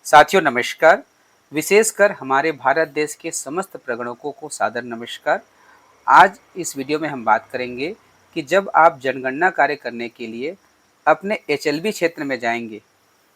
साथियों नमस्कार। विशेषकर हमारे भारत देश के समस्त प्रगणकों को सादर नमस्कार। आज इस वीडियो में हम बात करेंगे कि जब आप जनगणना कार्य करने के लिए अपने एचएलबी क्षेत्र में जाएंगे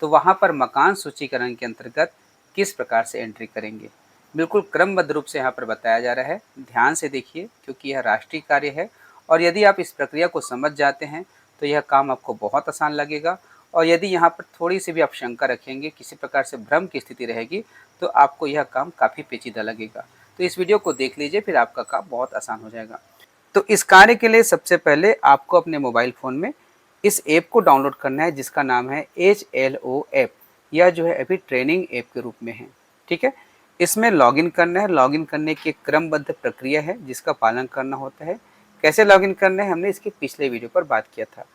तो वहां पर मकान सूचीकरण के अंतर्गत किस प्रकार से एंट्री करेंगे। बिल्कुल क्रमबद्ध रूप से यहाँ पर बताया जा रहा है, ध्यान से देखिए क्योंकि यह राष्ट्रीय कार्य है और यदि आप इस प्रक्रिया को समझ जाते हैं तो यह काम आपको बहुत आसान लगेगा। और यदि यहाँ पर थोड़ी सी भी आप शंका रखेंगे, किसी प्रकार से भ्रम की स्थिति रहेगी, तो आपको यह काम काफ़ी पेचीदा लगेगा। तो इस वीडियो को देख लीजिए, फिर आपका काम बहुत आसान हो जाएगा। तो इस कार्य के लिए सबसे पहले आपको अपने मोबाइल फ़ोन में इस ऐप को डाउनलोड करना है जिसका नाम है HLO ऐप। यह जो है अभी ट्रेनिंग ऐप के रूप में है, ठीक है। इसमें लॉगिन करना है। लॉगिन करने की एक क्रमबद्ध प्रक्रिया है जिसका पालन करना होता है। कैसे लॉगिन करना है हमने इसके पिछले वीडियो पर बात किया था।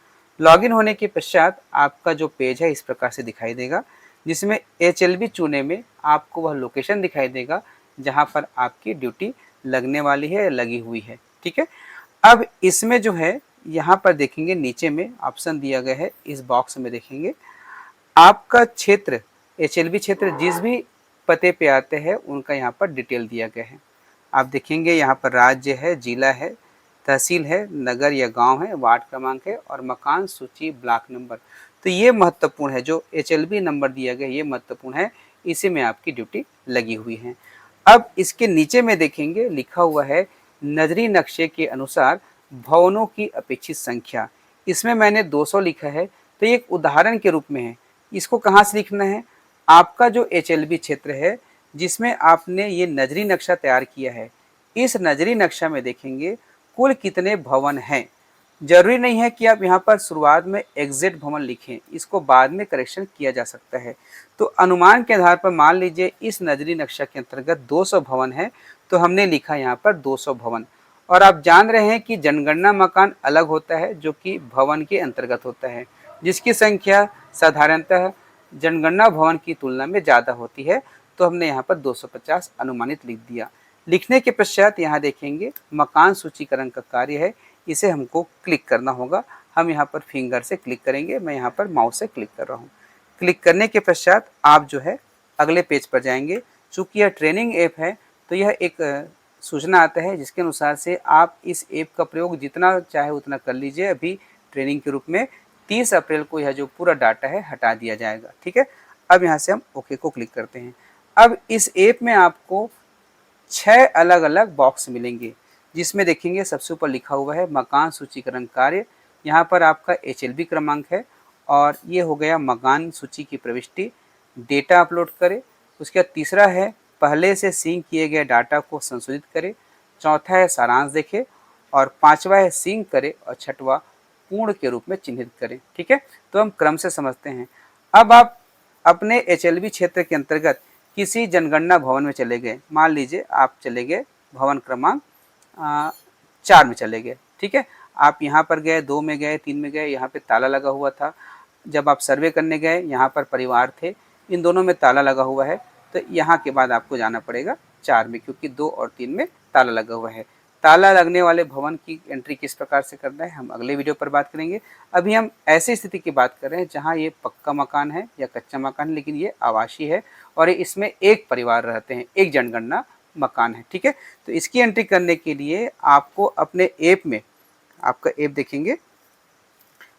लॉगिन होने के पश्चात आपका जो पेज है इस प्रकार से दिखाई देगा, जिसमें HLB चुने में आपको वह लोकेशन दिखाई देगा जहां पर आपकी ड्यूटी लगने वाली है या लगी हुई है, ठीक है। अब इसमें जो है यहाँ पर देखेंगे नीचे में ऑप्शन दिया गया है, इस बॉक्स में देखेंगे आपका क्षेत्र HLB क्षेत्र जिस भी पते पे आते हैं उनका यहाँ पर डिटेल दिया गया है। आप देखेंगे यहाँ पर राज्य है, जिला है, तहसील है, नगर या गांव है, वार्ड क्रमांक है और मकान सूची ब्लॉक नंबर। तो ये महत्वपूर्ण है, जो HLB नंबर दिया गया ये महत्वपूर्ण है, इसी में आपकी ड्यूटी लगी हुई है। अब इसके नीचे में देखेंगे लिखा हुआ है नजरी नक्शे के अनुसार भवनों की अपेक्षित संख्या। इसमें मैंने 200 लिखा है, तो ये एक उदाहरण के रूप में है। इसको कहाँ से लिखना है, आपका जो HLB क्षेत्र है जिसमें आपने ये नजरी नक्शा तैयार किया है, इस नजरी नक्शा में देखेंगे कुल कितने भवन हैं। जरूरी नहीं है कि आप यहाँ पर शुरुआत में एग्जैक्ट भवन लिखें, इसको बाद में करेक्शन किया जा सकता है। तो अनुमान के आधार पर मान लीजिए इस नजरी नक्शा के अंतर्गत 200 भवन है, तो हमने लिखा यहाँ पर 200 भवन। और आप जान रहे हैं कि जनगणना मकान अलग होता है जो कि भवन के अंतर्गत होता है, जिसकी संख्या साधारणतः जनगणना भवन की तुलना में ज़्यादा होती है। तो हमने यहाँ पर 250 अनुमानित लिख दिया। लिखने के पश्चात यहाँ देखेंगे मकान सूचीकरण का कार्य है, इसे हमको क्लिक करना होगा। हम यहाँ पर फिंगर से क्लिक करेंगे, मैं यहाँ पर माउस से क्लिक कर रहा हूँ। क्लिक करने के पश्चात आप जो है अगले पेज पर जाएंगे। चूँकि यह ट्रेनिंग ऐप है तो यह एक सूचना आता है जिसके अनुसार से आप इस ऐप का प्रयोग जितना चाहे उतना कर लीजिए। अभी ट्रेनिंग के रूप में 30 अप्रैल को यह जो पूरा डाटा है हटा दिया जाएगा, ठीक है। अब यहाँ से हम ओके को क्लिक करते हैं। अब इस ऐप में आपको 6 अलग अलग बॉक्स मिलेंगे, जिसमें देखेंगे सबसे ऊपर लिखा हुआ है मकान सूचीकरण कार्य। यहाँ पर आपका HLB क्रमांक है और ये हो गया मकान सूची की प्रविष्टि, डेटा अपलोड करें। उसके बाद तीसरा है पहले से सिंक किए गए डाटा को संशोधित करें। चौथा है सारांश देखें और पांचवा है सिंक करें और छठवा पूर्ण के रूप में चिन्हित करें, ठीक है। तो हम क्रम से समझते हैं। अब आप अपने HLB क्षेत्र के अंतर्गत किसी जनगणना भवन में चले गए, मान लीजिए आप चले गए भवन क्रमांक 4 में चले गए, ठीक है। आप यहाँ पर गए, 2 में गए, 3 में गए, यहाँ पे ताला लगा हुआ था। जब आप सर्वे करने गए यहाँ पर परिवार थे, इन दोनों में ताला लगा हुआ है, तो यहाँ के बाद आपको जाना पड़ेगा 4 में, क्योंकि 2 और 3 में ताला लगा हुआ है। ताला लगने वाले भवन की एंट्री किस प्रकार से करना है हम अगले वीडियो पर बात करेंगे। अभी हम ऐसी स्थिति की बात कर रहे हैं जहाँ ये पक्का मकान है या कच्चा मकान है, लेकिन ये आवासीय है और इसमें एक परिवार रहते हैं, एक जनगणना मकान है, ठीक है। तो इसकी एंट्री करने के लिए आपको अपने ऐप में, आपका ऐप देखेंगे,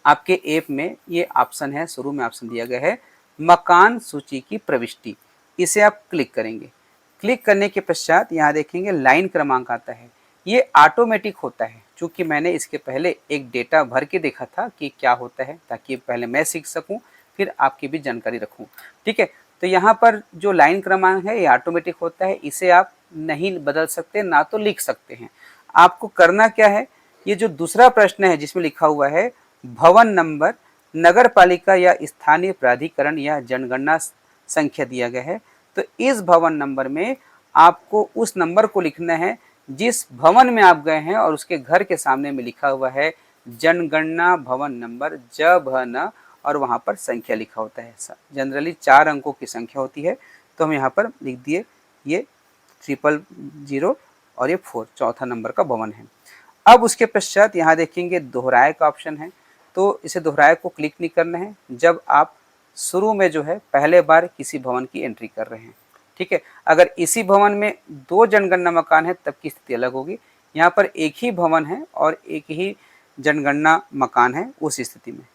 आपके ऐप में ये ऑप्शन है, शुरू में ऑप्शन दिया गया है मकान सूची की प्रविष्टि। इसे आप क्लिक करेंगे। क्लिक करने के पश्चात यहाँ देखेंगे लाइन क्रमांक आता है। ये ऑटोमेटिक होता है, क्योंकि मैंने इसके पहले एक डेटा भर के देखा था कि क्या होता है, ताकि पहले मैं सीख सकूं फिर आपकी भी जानकारी रखूं, ठीक है। तो यहाँ पर जो लाइन क्रमांक है ये ऑटोमेटिक होता है, इसे आप नहीं बदल सकते, ना तो लिख सकते हैं। आपको करना क्या है, ये जो दूसरा प्रश्न है जिसमें लिखा हुआ है भवन नंबर, नगर पालिका या स्थानीय प्राधिकरण या जनगणना संख्या दिया गया है, तो इस भवन नंबर में आपको उस नंबर को लिखना है जिस भवन में आप गए हैं और उसके घर के सामने में लिखा हुआ है जनगणना भवन नंबर जभन और वहाँ पर संख्या लिखा होता है। जनरली 4 अंकों की संख्या होती है, तो हम यहाँ पर लिख दिए ये 000 और ये 4 चौथा नंबर का भवन है। अब उसके पश्चात यहाँ देखेंगे दोहराए का ऑप्शन है, तो इसे दोहराए को क्लिक नहीं करना है। जब आप शुरू में जो है पहले बार किसी भवन की एंट्री कर रहे हैं। ठीक है, अगर इसी भवन में 2 जनगणना मकान है तब की स्थिति अलग होगी। यहाँ पर एक ही भवन है और एक ही जनगणना मकान है उस स्थिति में।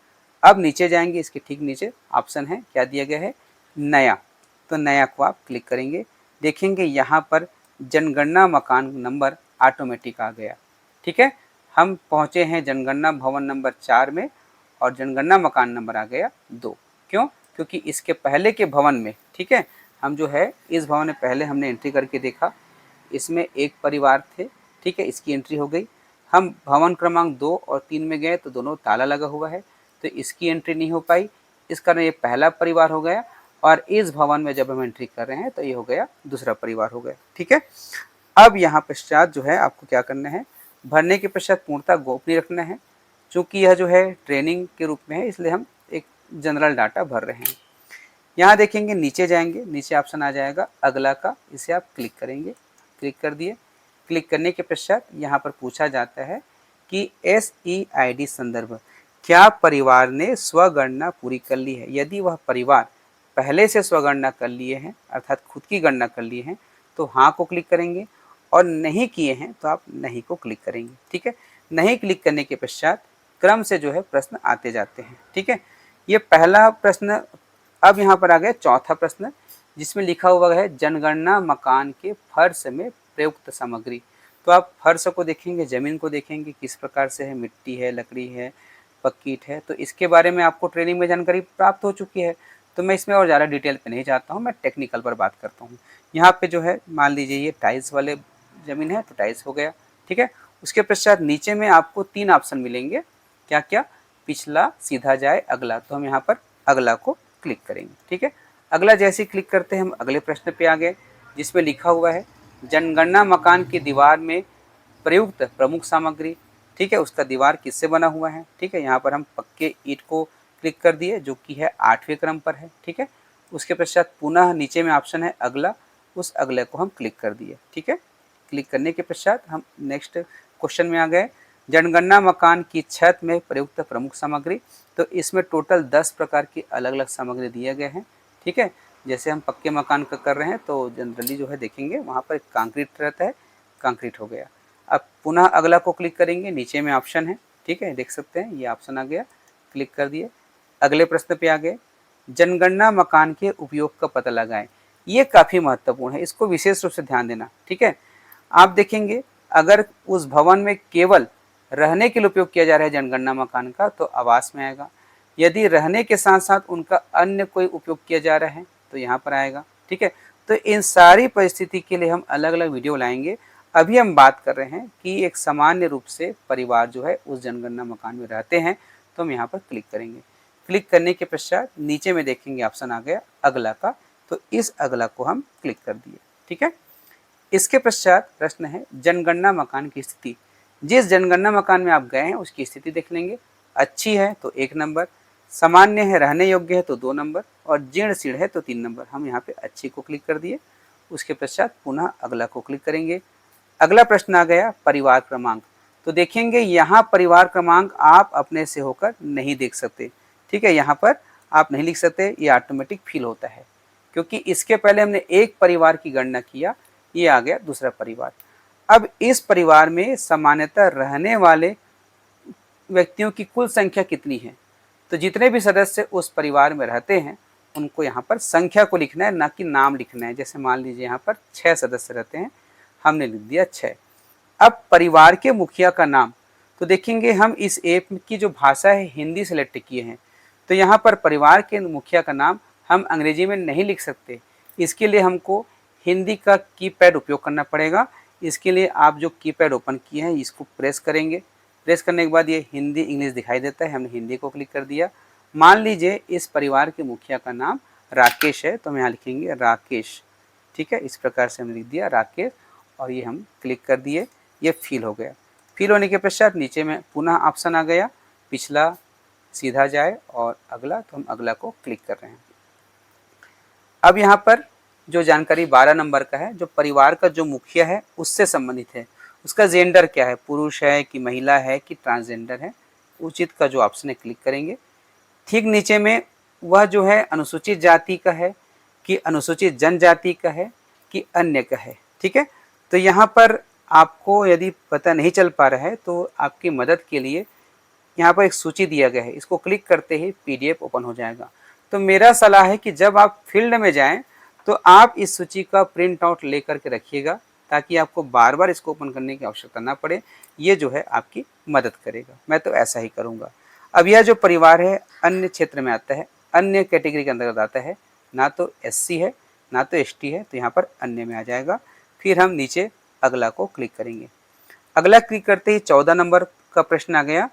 अब नीचे जाएंगे, इसके ठीक नीचे ऑप्शन है, क्या दिया गया है, नया। तो नया को आप क्लिक करेंगे, देखेंगे यहाँ पर जनगणना मकान नंबर ऑटोमेटिक आ गया। ठीक है, हम पहुँचे हैं जनगणना भवन नंबर 4 में और जनगणना मकान नंबर आ गया 2। क्यों? क्योंकि इसके पहले के भवन में, ठीक है, हम जो है इस भवन में पहले हमने एंट्री करके देखा, इसमें एक परिवार थे। ठीक है, इसकी एंट्री हो गई। हम भवन क्रमांक 2 और 3 में गए तो दोनों ताला लगा हुआ है, तो इसकी एंट्री नहीं हो पाई। इस कारण ये पहला परिवार हो गया और इस भवन में जब हम एंट्री कर रहे हैं तो ये हो गया दूसरा परिवार हो गया। ठीक है, अब यहाँ पश्चात जो है आपको क्या करना है, भरने के पश्चात पूर्णतः गोपनीय रखना है। चूँकि यह जो है ट्रेनिंग के रूप में है, इसलिए हम एक जनरल डाटा भर रहे हैं। यहाँ देखेंगे, नीचे जाएंगे, नीचे ऑप्शन आ जाएगा अगला का, इसे आप क्लिक करेंगे। क्लिक कर दिए। क्लिक करने के पश्चात यहाँ पर पूछा जाता है कि SEID संदर्भ, क्या परिवार ने स्वगणना पूरी कर ली है। यदि वह परिवार पहले से स्वगणना कर लिए हैं, अर्थात खुद की गणना कर लिए हैं, तो हाँ को क्लिक करेंगे, और नहीं किए हैं तो आप नहीं को क्लिक करेंगे। ठीक है, नहीं क्लिक करने के पश्चात क्रम से जो है प्रश्न आते जाते हैं। ठीक है, ये पहला प्रश्न। अब यहाँ पर आ गया चौथा प्रश्न, जिसमें लिखा हुआ है जनगणना मकान के फर्श में प्रयुक्त सामग्री। तो आप फर्श को देखेंगे, जमीन को देखेंगे किस प्रकार से है, मिट्टी है, लकड़ी है, पक्की ईंट है, तो इसके बारे में आपको ट्रेनिंग में जानकारी प्राप्त हो चुकी है। तो मैं इसमें और ज़्यादा डिटेल पे नहीं जाता हूँ, मैं टेक्निकल पर बात करता हूँ। यहाँ पे जो है मान लीजिए ये टाइल्स वाले ज़मीन है तो टाइल्स हो गया। ठीक है, उसके पश्चात नीचे में आपको 3 ऑप्शन मिलेंगे, क्या क्या, पिछला, सीधा जाए, अगला। तो हम यहाँ पर अगला को क्लिक करेंगे। ठीक है, अगला जैसे ही क्लिक करते हैं हम अगले प्रश्न पे आ गए, जिसमें लिखा हुआ है जनगणना मकान की दीवार में प्रयुक्त प्रमुख सामग्री। ठीक है, उसका दीवार किससे बना हुआ है। ठीक है, यहाँ पर हम पक्के ईंट को क्लिक कर दिए, जो कि है 8वें क्रम पर है। ठीक है, उसके पश्चात पुनः नीचे में ऑप्शन है अगला, उस अगले को हम क्लिक कर दिए। ठीक है, क्लिक करने के पश्चात हम नेक्स्ट क्वेश्चन में आ गए, जनगणना मकान की छत में प्रयुक्त प्रमुख सामग्री। तो इसमें टोटल 10 प्रकार की अलग अलग सामग्री दिए गए हैं। ठीक है, जैसे हम पक्के मकान का कर रहे हैं तो जनरली जो है देखेंगे वहाँ पर कंक्रीट रहता है, कंक्रीट हो गया। अब पुनः अगला को क्लिक करेंगे, नीचे में ऑप्शन है। ठीक है, देख सकते हैं ये ऑप्शन आ गया, क्लिक कर दिए। अगले प्रश्न पे आ गए, जनगणना मकान के उपयोग का पता लगाएं। ये काफ़ी महत्वपूर्ण है, इसको विशेष रूप से ध्यान देना। ठीक है, आप देखेंगे अगर उस भवन में केवल रहने के लिए उपयोग किया जा रहा है जनगणना मकान का तो आवास में आएगा। यदि रहने के साथ साथ उनका अन्य कोई उपयोग किया जा रहा है तो यहाँ पर आएगा। ठीक है, तो इन सारी परिस्थिति के लिए हम अलग अलग वीडियो लाएंगे। अभी हम बात कर रहे हैं कि एक सामान्य रूप से परिवार जो है उस जनगणना मकान में रहते हैं, तो हम यहाँ पर क्लिक करेंगे। क्लिक करने के पश्चात नीचे में देखेंगे ऑप्शन आ गया अगला का, तो इस अगला को हम क्लिक कर दिए। ठीक है, इसके पश्चात प्रश्न है जनगणना मकान की स्थिति। जिस जनगणना मकान में आप गए हैं उसकी स्थिति देख लेंगे। अच्छी है तो 1 नंबर, सामान्य है, रहने योग्य है तो 2 नंबर, और जीर्ण शीर्ण है तो 3 नंबर। हम यहाँ पे अच्छी को क्लिक कर दिए। उसके पश्चात पुनः अगला को क्लिक करेंगे। अगला प्रश्न आ गया परिवार क्रमांक। तो देखेंगे यहाँ परिवार क्रमांक आप अपने से होकर नहीं देख सकते। ठीक है, यहाँ पर आप नहीं लिख सकते, ये ऑटोमेटिक फिल होता है, क्योंकि इसके पहले हमने एक परिवार की गणना किया, ये आ गया दूसरा परिवार। अब इस परिवार में सामान्यतः रहने वाले व्यक्तियों की कुल संख्या कितनी है, तो जितने भी सदस्य उस परिवार में रहते हैं उनको यहाँ पर संख्या को लिखना है, ना कि नाम लिखना है। जैसे मान लीजिए यहाँ पर 6 सदस्य रहते हैं, हमने लिख दिया 6। अब परिवार के मुखिया का नाम, तो देखेंगे हम इस ऐप की जो भाषा है हिंदी सेलेक्ट किए हैं, तो यहाँ पर परिवार के मुखिया का नाम हम अंग्रेजी में नहीं लिख सकते। इसके लिए हमको हिंदी का कीपैड उपयोग करना पड़ेगा। इसके लिए आप जो कीपैड ओपन किए हैं इसको प्रेस करेंगे। प्रेस करने के बाद ये हिंदी इंग्लिश दिखाई देता है, हमने हिंदी को क्लिक कर दिया। मान लीजिए इस परिवार के मुखिया का नाम राकेश है, तो हम यहाँ लिखेंगे राकेश। ठीक है, इस प्रकार से हमने लिख दिया राकेश, और ये हम क्लिक कर दिए, ये फिल हो गया। फिल होने के पश्चात नीचे में पुनः ऑप्शन आ गया पिछला, सीधा जाए और अगला, तो हम अगला को क्लिक कर रहे हैं। अब यहाँ पर जो जानकारी 12 नंबर का है, जो परिवार का जो मुखिया है उससे संबंधित है, उसका जेंडर क्या है, पुरुष है कि महिला है कि ट्रांसजेंडर है, उचित का जो ऑप्शन है क्लिक करेंगे। ठीक नीचे में वह जो है अनुसूचित जाति का है कि अनुसूचित जनजाति का है कि अन्य का है। ठीक है, तो यहाँ पर आपको यदि पता नहीं चल पा रहा है तो आपकी मदद के लिए यहाँ पर एक सूची दिया गया है, इसको क्लिक करते ही पीडीएफ ओपन हो जाएगा। तो मेरा सलाह है कि जब आप फील्ड में जाएं तो आप इस सूची का प्रिंट आउट लेकर के रखिएगा, ताकि आपको बार बार इसको ओपन करने की आवश्यकता ना पड़े। ये जो है आपकी मदद करेगा, मैं तो ऐसा ही करूँगा। अब यह जो परिवार है अन्य क्षेत्र में आता है, अन्य कैटेगरी के अंतर्गत आता है, ना तो एससी है ना तो एसटी है, तो यहाँ पर अन्य में आ जाएगा। फिर हम नीचे अगला को क्लिक करेंगे। अगला क्लिक करते ही 14 नंबर का प्रश्न आ गया,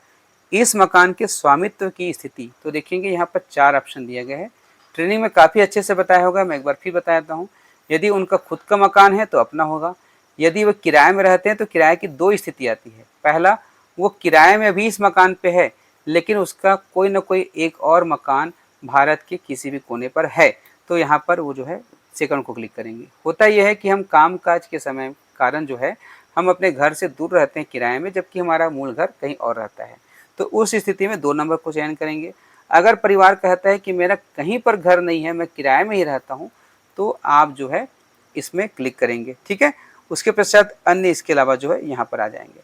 इस मकान के स्वामित्व की स्थिति। तो देखेंगे यहाँ पर 4 ऑप्शन दिया गया है। ट्रेनिंग में काफ़ी अच्छे से बताया होगा, मैं एक बार फिर बता देता हूँ। यदि उनका खुद का मकान है तो अपना होगा, यदि वो किराए में रहते हैं तो किराए की 2 स्थिति आती है। पहला, वो किराए में भी इस मकान पे है लेकिन उसका कोई ना कोई एक और मकान भारत के किसी भी कोने पर है, तो यहाँ पर वो जो है सेकंड को क्लिक करेंगे। होता यह है कि हम कामकाज के समय कारण जो है हम अपने घर से दूर रहते हैं किराए में, जबकि हमारा मूल घर कहीं और रहता है, तो उस स्थिति में 2 नंबर को चयन करेंगे। अगर परिवार कहता है कि मेरा कहीं पर घर नहीं है, मैं किराए में ही रहता हूँ, तो आप जो है इसमें क्लिक करेंगे। ठीक है, उसके पश्चात अन्य इसके अलावा जो है यहाँ पर आ जाएंगे।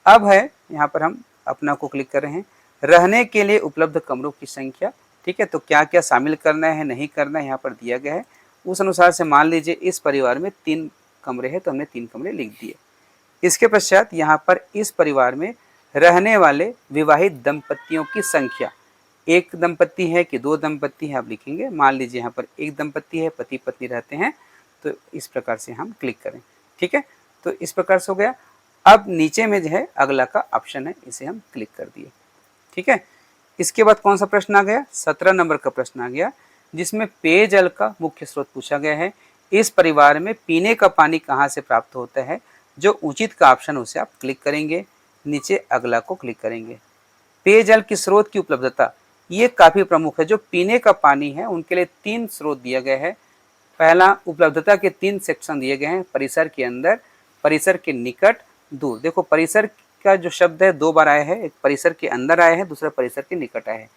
अब है यहाँ पर हम अपना को क्लिक कर रहे हैं, रहने के लिए उपलब्ध कमरों की संख्या। ठीक है, तो क्या क्या शामिल करना है नहीं करना है यहाँ पर दिया गया है, उस अनुसार से मान लीजिए इस परिवार में 3 कमरे हैं तो हमने 3 कमरे लिख दिए। इसके पश्चात यहाँ पर इस परिवार में रहने वाले विवाहित दंपतियों की संख्या, एक दंपति है कि 2 दंपति है आप लिखेंगे। मान लीजिए यहाँ पर एक दंपति है, पति पत्नी रहते हैं, तो इस प्रकार से हम क्लिक करें। ठीक है, तो इस प्रकार से हो गया। अब नीचे में जो है अगला का ऑप्शन है, इसे हम क्लिक कर दिए। ठीक है, इसके बाद कौन सा प्रश्न आ गया, 17 नंबर का प्रश्न आ गया, जिसमें पेयजल का मुख्य स्रोत पूछा गया है। इस परिवार में पीने का पानी कहाँ से प्राप्त होता है, जो उचित का ऑप्शन उसे आप क्लिक करेंगे, नीचे अगला को क्लिक करेंगे। पेयजल की स्रोत की उपलब्धता, ये काफ़ी प्रमुख है। जो पीने का पानी है उनके लिए 3 स्रोत दिया गया है। पहला, उपलब्धता के 3 सेक्शन दिए गए हैं, परिसर के अंदर, परिसर के निकट, दूर। देखो परिसर का जो शब्द है 2 बार आया है, एक परिसर के अंदर आया है, दूसरा परिसर के निकट आया है।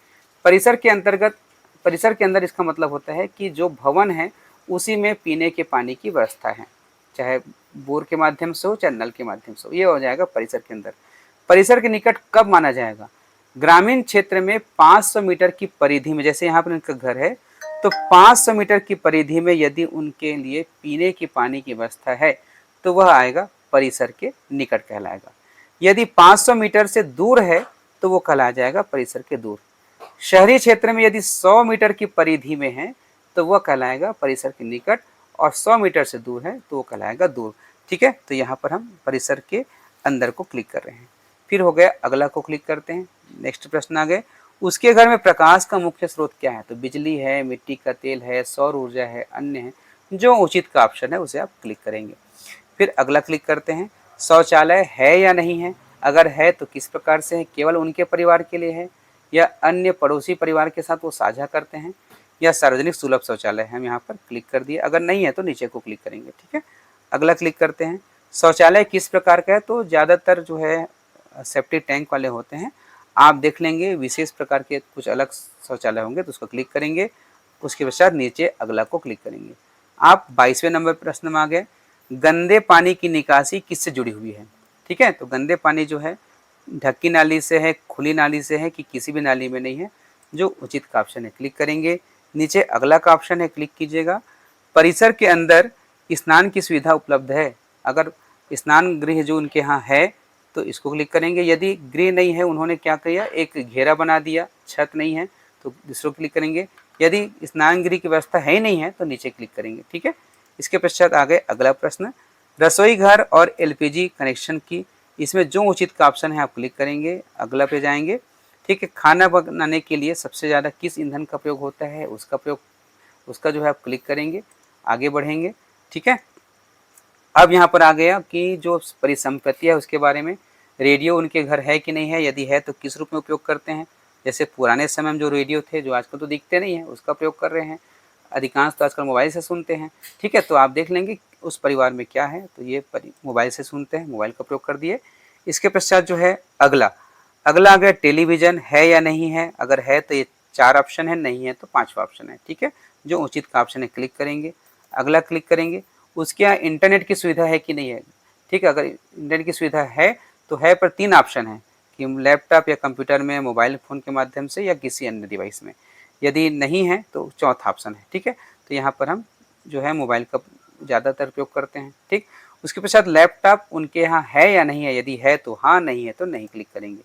परिसर के अंतर्गत, परिसर के अंदर इसका मतलब होता है कि जो भवन है उसी में पीने के पानी की व्यवस्था है, चाहे बोर के माध्यम से हो चाहे नल के माध्यम से हो, ये हो जाएगा परिसर के अंदर। परिसर के निकट कब माना जाएगा, ग्रामीण क्षेत्र में 500 मीटर की परिधि में, जैसे यहाँ पर इनका घर है तो 500 मीटर की परिधि में यदि उनके लिए पीने के पानी की व्यवस्था है तो वह आएगा परिसर के निकट कहलाएगा। यदि 500 मीटर से दूर है तो वो कहलाया जाएगा परिसर के दूर। शहरी क्षेत्र में यदि 100 मीटर की परिधि में है तो वह कहलाएगा परिसर के निकट, और 100 मीटर से दूर है तो वो कहलाएगा दूर। ठीक है, तो यहाँ पर हम परिसर के अंदर को क्लिक कर रहे हैं। फिर हो गया, अगला को क्लिक करते हैं। नेक्स्ट प्रश्न आ गए, उसके घर में प्रकाश का मुख्य स्रोत क्या है, तो बिजली है, मिट्टी का तेल है, सौर ऊर्जा है, अन्य है, जो उचित का ऑप्शन है उसे आप क्लिक करेंगे। फिर अगला क्लिक करते हैं, शौचालय है या नहीं है, अगर है तो किस प्रकार से है, केवल उनके परिवार के लिए है या अन्य पड़ोसी परिवार के साथ वो साझा करते हैं, या सार्वजनिक सुलभ शौचालय है। हम यहाँ पर क्लिक कर दिए, अगर नहीं है तो नीचे को क्लिक करेंगे। ठीक है, अगला क्लिक करते हैं, शौचालय किस प्रकार का है, तो ज़्यादातर जो है सेफ्टी टैंक वाले होते हैं। आप देख लेंगे विशेष प्रकार के कुछ अलग शौचालय होंगे तो उसको क्लिक करेंगे, उसके पश्चात नीचे अगला को क्लिक करेंगे। आप 22वें नंबर प्रश्न में आ गए, गंदे पानी की निकासी किससे जुड़ी हुई है। ठीक है, तो गंदे पानी जो है ढक्की नाली से है, खुली नाली से है कि किसी भी नाली में नहीं है, जो उचित का ऑप्शन है क्लिक करेंगे। नीचे अगला का ऑप्शन है, क्लिक कीजिएगा। परिसर के अंदर स्नान की सुविधा उपलब्ध है, अगर स्नान गृह जो उनके यहाँ है तो इसको क्लिक करेंगे। यदि गृह नहीं है, उन्होंने क्या किया, एक घेरा बना दिया, छत नहीं है तो दूसरों क्लिक करेंगे। यदि स्नान गृह की व्यवस्था है ही नहीं है तो नीचे क्लिक करेंगे। ठीक है, इसके पश्चात आ गए अगला प्रश्न, रसोई घर और एलपीजी कनेक्शन की, इसमें जो उचित का ऑप्शन है आप क्लिक करेंगे, अगला पे जाएंगे। ठीक है, खाना बनाने के लिए सबसे ज़्यादा किस ईंधन का प्रयोग होता है, उसका जो है आप क्लिक करेंगे, आगे बढ़ेंगे। ठीक है, अब यहाँ पर आ गया कि जो परिसंपत्ति है उसके बारे में, रेडियो उनके घर है कि नहीं है, यदि है तो किस रूप में उपयोग करते हैं। जैसे पुराने समय में जो रेडियो थे, जो आजकल तो दिखते नहीं है, उसका प्रयोग कर रहे हैं। अधिकांश तो आजकल मोबाइल से सुनते हैं। ठीक है, तो आप देख लेंगे उस परिवार में क्या है, तो ये मोबाइल से सुनते हैं, मोबाइल का प्रयोग कर दिए। इसके पश्चात जो है अगला आ गया, टेलीविज़न है या नहीं है, अगर है तो ये 4 ऑप्शन है, नहीं है तो 5वां ऑप्शन है। ठीक है, जो उचित का ऑप्शन है क्लिक करेंगे, अगला क्लिक करेंगे। उसके यहाँ इंटरनेट की सुविधा है कि नहीं है। ठीक है, अगर इंटरनेट की सुविधा है तो है, पर 3 ऑप्शन है कि लैपटॉप या कंप्यूटर में, मोबाइल फ़ोन के माध्यम से या किसी अन्य डिवाइस में। यदि नहीं है तो चौथा ऑप्शन है। ठीक है, तो यहाँ पर हम जो है मोबाइल का ज़्यादातर उपयोग करते हैं। ठीक, उसके पश्चात लैपटॉप उनके यहाँ है या नहीं है, यदि है तो हाँ, नहीं है तो नहीं क्लिक करेंगे।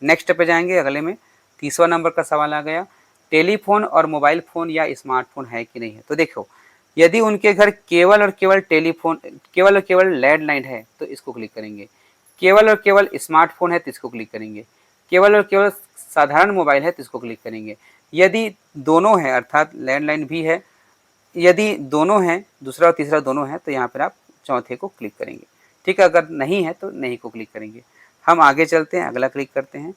नेक्स्ट पे जाएंगे, अगले में तीसरा नंबर का सवाल आ गया, टेलीफोन और मोबाइल फ़ोन या स्मार्टफोन है कि नहीं है। तो देखो, यदि उनके घर केवल और केवल टेलीफोन, केवल और केवल लैंडलाइन है तो इसको क्लिक करेंगे, केवल और केवल स्मार्टफोन है तो इसको क्लिक करेंगे, केवल और केवल साधारण मोबाइल है तो इसको क्लिक करेंगे। यदि दोनों है अर्थात लैंडलाइन भी है, यदि दोनों हैं, दूसरा और तीसरा दोनों हैं, तो यहाँ पर आप चौथे को क्लिक करेंगे। ठीक है, अगर नहीं है तो नहीं को क्लिक करेंगे। हम आगे चलते हैं, अगला क्लिक करते हैं।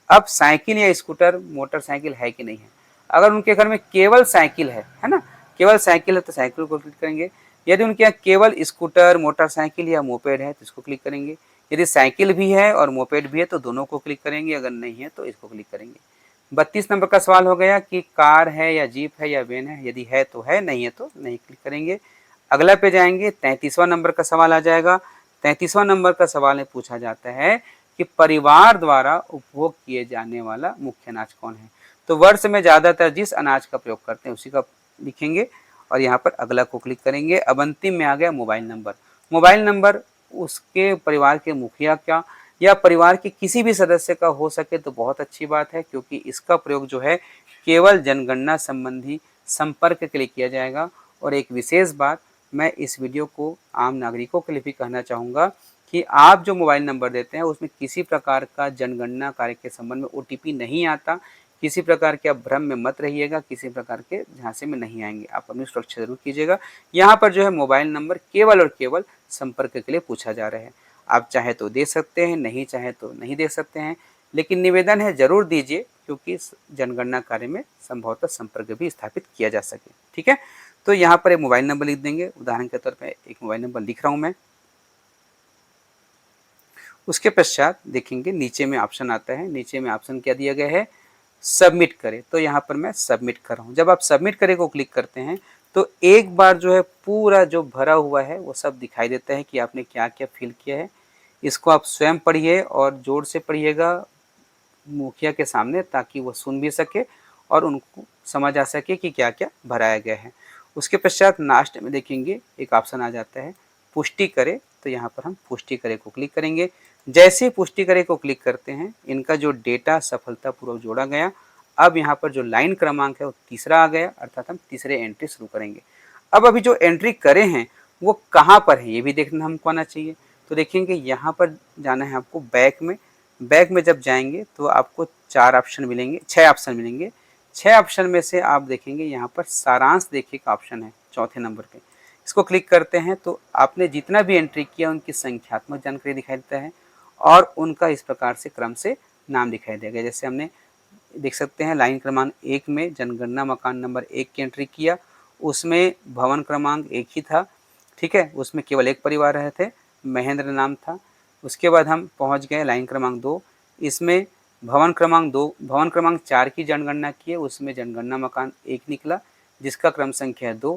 अब साइकिल या स्कूटर, मोटरसाइकिल है कि नहीं है। अगर उनके घर में केवल साइकिल है ना, केवल साइकिल है तो साइकिल को क्लिक करेंगे। यदि उनके यहाँ केवल स्कूटर, मोटरसाइकिल या मोपेड है तो इसको क्लिक करेंगे। यदि साइकिल भी है और मोपेड भी है तो दोनों को क्लिक करेंगे, अगर नहीं है तो इसको क्लिक करेंगे। 32 नंबर का सवाल हो गया कि कार है या जीप है या वैन है, यदि है तो है, नहीं है तो नहीं क्लिक करेंगे। अगला पे जाएंगे, 33वां नंबर का सवाल आ जाएगा। 33वां नंबर का सवाल में पूछा जाता है कि परिवार द्वारा उपभोग किए जाने वाला मुख्य अनाज कौन है। तो वर्ष में ज़्यादातर जिस अनाज का प्रयोग करते हैं उसी का लिखेंगे और यहाँ पर अगला को क्लिक करेंगे। अब अंतिम में आ गया मोबाइल नंबर। मोबाइल नंबर उसके परिवार के मुखिया का या परिवार के किसी भी सदस्य का हो सके तो बहुत अच्छी बात है, क्योंकि इसका प्रयोग जो है केवल जनगणना संबंधी संपर्क के लिए किया जाएगा। और एक विशेष बात मैं इस वीडियो को आम नागरिकों के लिए भी कहना चाहूँगा कि आप जो मोबाइल नंबर देते हैं उसमें किसी प्रकार का जनगणना कार्य के संबंध में OTP नहीं आता। किसी प्रकार के आप भ्रम में मत रहिएगा, किसी प्रकार के झांसे में नहीं आएंगे। आप अपनी सुरक्षा जरूर कीजिएगा। यहाँ पर जो है मोबाइल नंबर केवल और केवल संपर्क के लिए पूछा जा रहा है। आप चाहे तो दे सकते हैं, नहीं चाहे तो नहीं दे सकते हैं, लेकिन निवेदन है जरूर दीजिए, क्योंकि जनगणना कार्य में संभवतः संपर्क भी स्थापित किया जा सके। ठीक है, तो यहाँ पर एक मोबाइल नंबर लिख देंगे। उदाहरण के तौर पर एक मोबाइल नंबर लिख रहा हूँ मैं। उसके पश्चात देखेंगे नीचे में ऑप्शन आता है। नीचे में ऑप्शन क्या दिया गया है, सबमिट करें। तो यहाँ पर मैं सबमिट कर रहा हूँ। जब आप सबमिट करें को क्लिक करते हैं तो एक बार जो है पूरा जो भरा हुआ है वो सब दिखाई देता है कि आपने क्या क्या फिल किया है। इसको आप स्वयं पढ़िए और जोर से पढ़िएगा मुखिया के सामने, ताकि वो सुन भी सके और उनको समझ आ सके कि क्या क्या भराया गया है। उसके पश्चात लास्ट में देखेंगे एक ऑप्शन आ जाता है पुष्टि करें। तो यहाँ पर हम पुष्टि करें को क्लिक करेंगे। जैसे पुष्टि करें को क्लिक करते हैं, इनका जो डेटा सफलतापूर्वक जोड़ा गया। अब यहाँ पर जो लाइन क्रमांक है वो तीसरा आ गया, अर्थात हम तीसरे एंट्री शुरू करेंगे। अब अभी जो एंट्री करे हैं वो कहाँ पर है ये भी देखना हमको आना चाहिए। तो देखेंगे यहाँ पर जाना है आपको बैक में। बैक में जब जाएंगे तो आपको 4 ऑप्शन मिलेंगे, 6 ऑप्शन मिलेंगे। 6 ऑप्शन में से आप देखेंगे यहाँ पर सारांश देखिए का ऑप्शन है चौथे नंबर पे। इसको क्लिक करते हैं तो आपने जितना भी एंट्री किया उनकी संख्यात्मक जानकारी दिखाई देता है और उनका इस प्रकार से क्रम से नाम दिखाई देगा। जैसे हमने देख सकते हैं लाइन क्रमांक 1 में जनगणना मकान नंबर 1 की एंट्री किया, उसमें भवन क्रमांक 1 ही था। ठीक है, उसमें केवल एक परिवार रहे थे, महेंद्र नाम था। उसके बाद हम पहुंच गए लाइन क्रमांक 2, इसमें भवन क्रमांक 2, भवन क्रमांक 4 की जनगणना की है, उसमें जनगणना मकान 1 निकला जिसका क्रम संख्या है 2,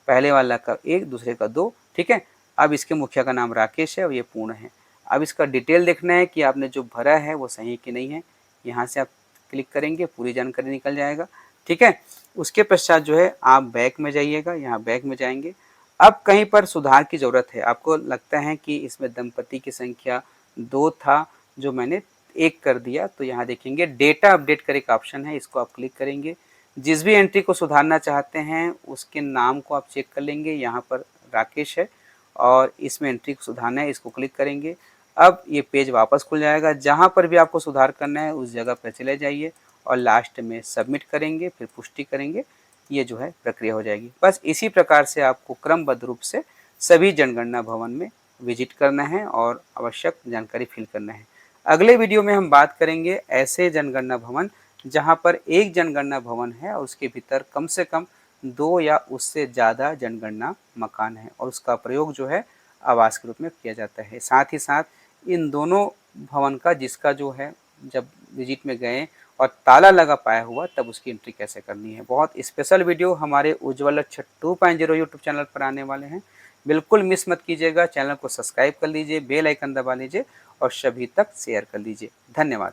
पहले वाला का 1, दूसरे का 2। ठीक है, अब इसके मुखिया का नाम राकेश है और ये पूर्ण है। अब इसका डिटेल देखना है कि आपने जो भरा है वो सही कि नहीं है। यहाँ से आप क्लिक करेंगे, पूरी जानकारी निकल जाएगा। ठीक है, उसके पश्चात जो है आप बैक में जाइएगा। यहाँ बैक में जाएंगे, अब कहीं पर सुधार की ज़रूरत है। आपको लगता है कि इसमें दंपति की संख्या 2 था जो मैंने 1 कर दिया, तो यहाँ देखेंगे डेटा अपडेट करे का ऑप्शन है, इसको आप क्लिक करेंगे। जिस भी एंट्री को सुधारना चाहते हैं उसके नाम को आप चेक कर लेंगे। यहाँ पर राकेश है और इसमें एंट्री को सुधारना है, इसको क्लिक करेंगे। अब ये पेज वापस खुल जाएगा। जहाँ पर भी आपको सुधार करना है उस जगह पर चले जाइए और लास्ट में सबमिट करेंगे, फिर पुष्टि करेंगे। ये जो है प्रक्रिया हो जाएगी। बस इसी प्रकार से आपको क्रमबद्ध रूप से सभी जनगणना भवन में विजिट करना है और आवश्यक जानकारी फिल करना है। अगले वीडियो में हम बात करेंगे ऐसे जनगणना भवन जहां पर एक जनगणना भवन है और उसके भीतर कम से कम 2 या उससे ज़्यादा जनगणना मकान है और उसका प्रयोग जो है आवास के रूप में किया जाता है। साथ ही साथ इन दोनों भवन का जिसका जो है जब विजिट में गए और ताला लगा पाया हुआ तब उसकी एंट्री कैसे करनी है। बहुत स्पेशल वीडियो हमारे उज्ज्वल लक्ष्य 2.0 यूट्यूब चैनल पर आने वाले हैं, बिल्कुल मिस मत कीजिएगा। चैनल को सब्सक्राइब कर लीजिए, बेल आइकन दबा लीजिए और सभी तक शेयर कर लीजिए। धन्यवाद।